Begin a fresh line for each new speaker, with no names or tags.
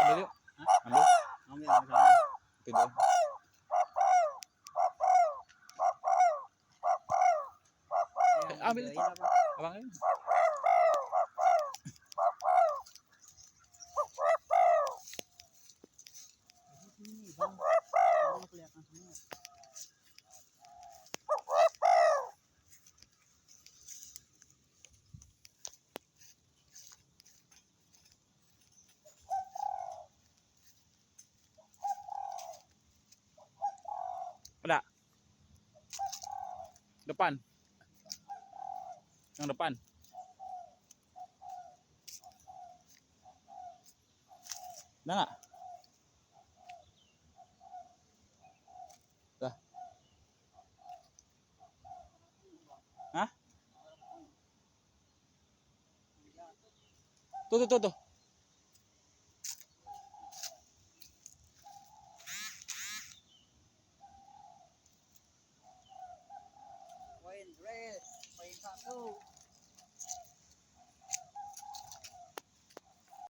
Ambil yuk. Ambil.
Ambil misalnya.
Itu dong. Ambil. Abang ini.
Ini bang, ini kelihatan semua.
Ada. Depan. Yang depan. Ada nggak? Dah. Hah? Tuh.